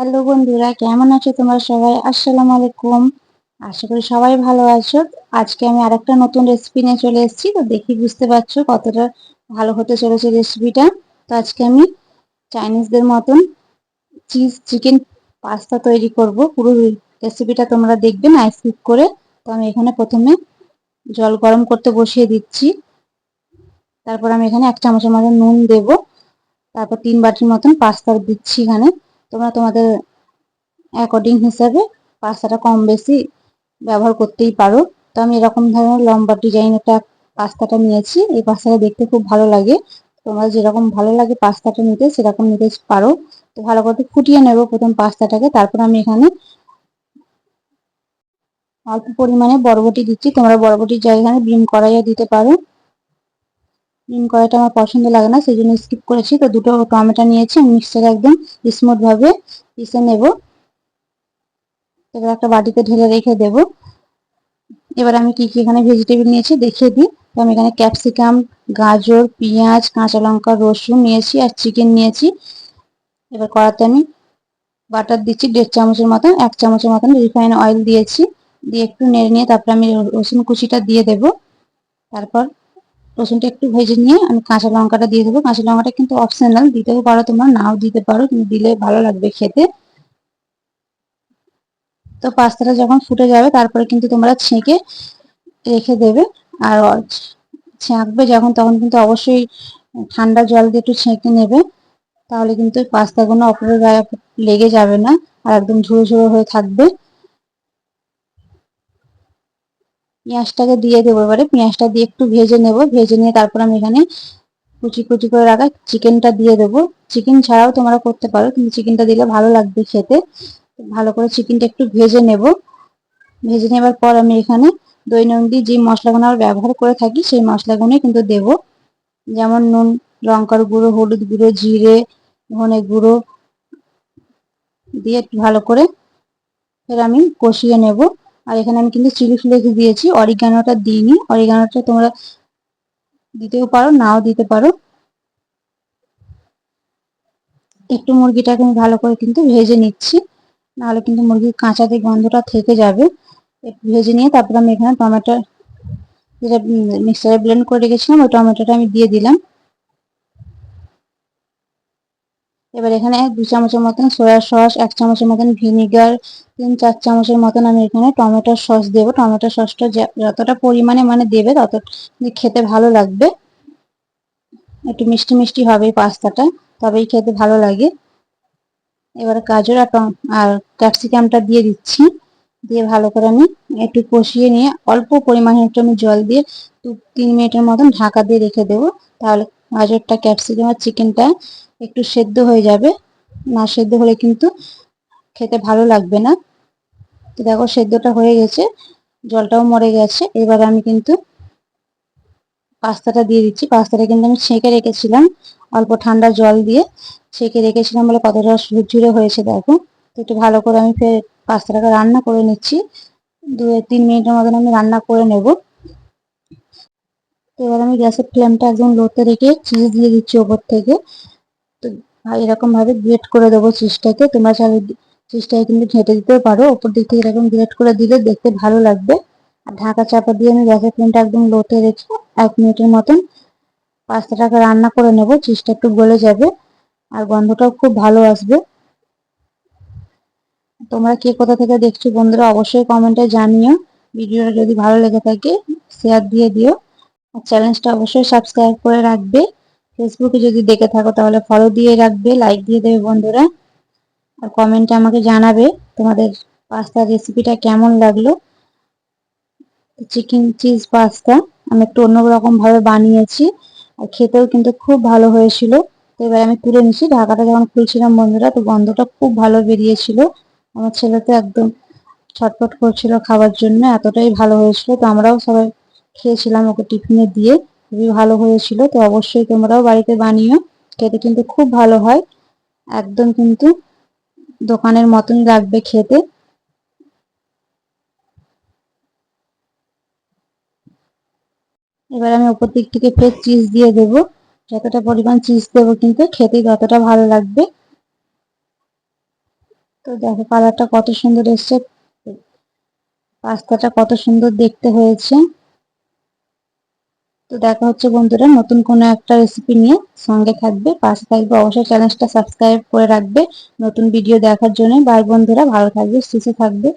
Hello বন্ধুরা, কেমন আছো তোমরা সবাই? আসসালামু আলাইকুম। আশা করি সবাই ভালো আছো। আজকে আমি আরেকটা নতুন রেসিপি নিয়ে চলে এসেছি। তো দেখি বুঝতে পারছো কতটা ভালো হতে চলেছে রেসিপিটা। তো আজকে আমি চাইনিজদের মতন চিজ চিকেন পাস্তা তৈরি করব। পুরো রেসিপিটা তোমরা দেখবে না স্কিপ করে। তো আমি এখানে প্রথমে জল গরম করতে বসিয়ে দিচ্ছি। তারপর আমি এখানে 1 চামচের মতন নুন দেব। তারপর 3 বাটির মতন পাস্তা দিচ্ছি এখানে। তোমরা তোমাদের অ্যাকর্ডিং হিসাবে পাস্তাটা কম বেশি ব্যবহার করতেই পারো। তো আমি এরকম ধরনের লম্বা ডিজাইন একটা পাস্তাটা নিয়েছি। এই পাস্তাটা দেখতে খুব ভালো লাগে। তোমার যেরকম ভালো লাগে পাস্তাটা নিতে সেরকম নিতে পারো। তো ভালো করে ফুটিয়ে নেব প্রথম পাস্তাটাকে। তারপর আমি এখানে অল্প পরিমাণে বরবটি দিচ্ছি। তোমরা বরবটির জায়গায় বিন কড়াইও দিতে পারো। বিন কড়াইটা আমার পছন্দ লাগে না, সেই জন্য স্কিপ করেছি। তো দুটো টমেটো নিয়েছি, আমি মিক্সচারে একদম স্মুথ ভাবে পিষে নেব। এবার একটা বাটিতে ঢেলে রেখে দেব। এবার আমি কি কি এখানে ভেজিটেবল নিয়েছি দেখিয়ে দিই। তো আমি এখানে ক্যাপসিকাম, গাজর, পেঁয়াজ, কাঁচা লঙ্কা, রসুন নিয়েছি আর চিকেন নিয়েছি। এবার কড়াতে আমি বাটার দিচ্ছি 1.5 চামচের মতন। 1 চামচের মতন রিফাইন অয়েল দিয়েছি। দিয়ে একটু নেড়ে নিয়ে তারপর আমি রসুন কুচিটা দিয়ে দেব। তারপর রসুনটা একটু ভেজে নিয়ে আমি কাঁচা লঙ্কাটা দিয়ে দেবো। কাঁচা লঙ্কাটা কিন্তু অপশনাল, দিতেও পারো তোমরা, নাও দিতে পারো, কিন্তু দিলে ভালো লাগবে খেতে। তো পাস্তাটা যখন ফুটে যাবে তারপরে কিন্তু তোমরা ছেঁকে রেখে দেবে। আর ছাঁকবে যখন তখন কিন্তু অবশ্যই ঠান্ডা জল দিয়ে একটু ছেঁকে নেবে। তাহলে কিন্তু পাস্তাগুলো অপরের গায়ে লেগে যাবে না আর একদম ঝুরো ঝুরো হয়ে থাকবে। পেঁয়াজটাকে দিয়ে দেবো। এবারে পেঁয়াজটা দিয়ে একটু ভেজে নেব। ভেজে নিয়ে তারপর আমি এখানে কুচি কুচি করে রাখা চিকেনটা দিয়ে দেবো। চিকেন ছাড়াও তোমরা করতে পারো, কিন্তু চিকেনটা দিলে ভালো লাগবে খেতে। ভালো করে চিকেনটা একটু ভেজে নেব। ভেজে নেবার পর আমি এখানে দৈনন্দিন যে মশলাগুলো আমরা ব্যবহার করে থাকি সেই মশলাগুলোই কিন্তু দেব। যেমন নুন, লঙ্কার গুঁড়ো, হলুদ গুঁড়ো, জিরে, ধনে গুঁড়ো দিয়ে একটু ভালো করে ফের আমি কষিয়ে নেব। আর এখানে আমি কিন্তু চিলি ফ্লেক্স দিয়েছি, অরিগানোটা দিইনি। অরিগানোটা তোমরা দিতেও পারো, নাও দিতে পারো। একটু মুরগিটাকে আমি ভালো করে কিন্তু ভেজে নিচ্ছি, নাহলে কিন্তু মুরগির কাঁচাতে গন্ধটা থেকে যাবে। একটু ভেজে নিয়ে তারপর আমি এখানে টমেটো যেটা মিক্সারে ব্লেন্ড করে রেখেছিলাম ওই টমেটোটা আমি দিয়ে দিলাম। এবার এখানে 2 চামচের মতন সয়া সস, 1 চামচের মতন ভিনিগার, 3-4 চামচের মতন আমি এখানে টমেটোর সস দেবো। টমেটো সসটা যতটা পরিমাণে মানে দেবে তত খেতে ভালো লাগবে। একটু মিষ্টি মিষ্টি হবে এই পাস্তাটা, তবেই খেতে ভালো লাগে। এবারে গাজর আর ক্যাপসিকামটা দিয়ে দিচ্ছি। দিয়ে ভালো করে আমি একটু কষিয়ে নিয়ে অল্প পরিমাণে একটু আমি জল দিয়ে 2-3 মিনিটের মতন ঢাকা দিয়ে রেখে দেবো। তাহলে গাজরটা, ক্যাপসিকাম আর চিকেনটা একটু সেদ্ধ হয়ে যাবে। না সেদ্ধ হলে কিন্তু খেতে ভালো লাগবে না। তো দেখো সেদ্ধটা হয়ে গেছে, জলটাও মরে গেছে। এবারে আমি কিন্তু পাস্তাটা দিয়ে দিচ্ছি। পাস্তাটা কিন্তু আমি ছেঁকে রেখেছিলাম অল্প ঠান্ডা জল দিয়ে, ছেঁকে রেখেছিলাম বলে কতটা ঝুরঝুরে হয়েছে দেখো। তো একটু ভালো করে আমি ফের পাস্তাটাকে রান্না করে নিচ্ছি। 2-3 মিনিটের মতন আমি রান্না করে নেব। তো এবার আমি গ্যাসের ফ্লেমটা একদম লোতে রেখে চিজ দিয়ে দিচ্ছি ওপর থেকে। তো এরকম ভাবে গ্রেট করে দেবো চিজটাকে। তোমরা চাইলে চিজটাকে কিন্তু ঘেঁটে দিতেও পারো। ওপর দিক থেকে এরকম গ্রেট করে দিলে দেখতে ভালো লাগবে। আর ঢাকা চাপা দিয়ে আমি গ্যাসের ফ্লেমটা একদম লোতে রেখে 1 মিনিটের মতন পাস্তাটাকে রান্না করে নেব। চিজটা একটু গলে যাবে আর গন্ধটাও খুব ভালো আসবে। তোমরা কে কোথা থেকে দেখছো বন্ধুরা অবশ্যই কমেন্টে জানিও। ভিডিওটা যদি ভালো লেগে থাকে শেয়ার দিয়ে দিও। আর চ্যানেলটা অবশ্যই সাবস্ক্রাইব করে রাখবে। ফেসবুকে যদি দেখে থাকো তাহলে ফলো দিয়ে রাখবে, লাইক দিয়ে দেবে বন্ধুরা। আর কমেন্টে আমাকে জানাবে তোমাদের পাস্তার রেসিপিটা কেমন লাগলো। চিকেন চিজ পাস্তা আমি একটু অন্যরকম ভাবে বানিয়েছি আর খেতেও কিন্তু খুব ভালো হয়েছিল। তো এবার আমি তুলে নিচ্ছি। ঢাকাটা যখন খুলছিলাম বন্ধুরা তো গন্ধটা খুব ভালো বেরিয়েছিল। আমার ছেলে তো একদম ছটফট করছিল খাবার জন্য, এতটাই ভালো হয়েছিল। তো আমরাও সবাই খেয়েছিলাম ওকে টিফিনে দিয়ে, খুবই ভালো হয়েছিল। তো অবশ্যই তোমরাও বাড়িতে বানিও, খেতে কিন্তু খুব ভালো হয়। একদম কিন্তু দোকানের মতন লাগবে খেতে। এবার আমি উপর দিক থেকে ফের চিজ দিয়ে দেবো। যতটা পরিমাণ চিজ দেবো কিন্তু খেতে ততটা ভালো লাগবে। তো দেখো কালারটা কত সুন্দর এসছে, পাস্তাটা কত সুন্দর দেখতে হয়েছে। তো দেখা হচ্ছে বন্ধুরা নতুন কোনো একটা রেসিপি নিয়ে, সঙ্গে থাকবে, পাশে থাকবে, অবশ্যই চ্যানেলটা সাবস্ক্রাইব করে রাখবে নতুন ভিডিও দেখার জন্য। বাই বন্ধুরা, ভালো থাকবে, সুস্থ থাকবে।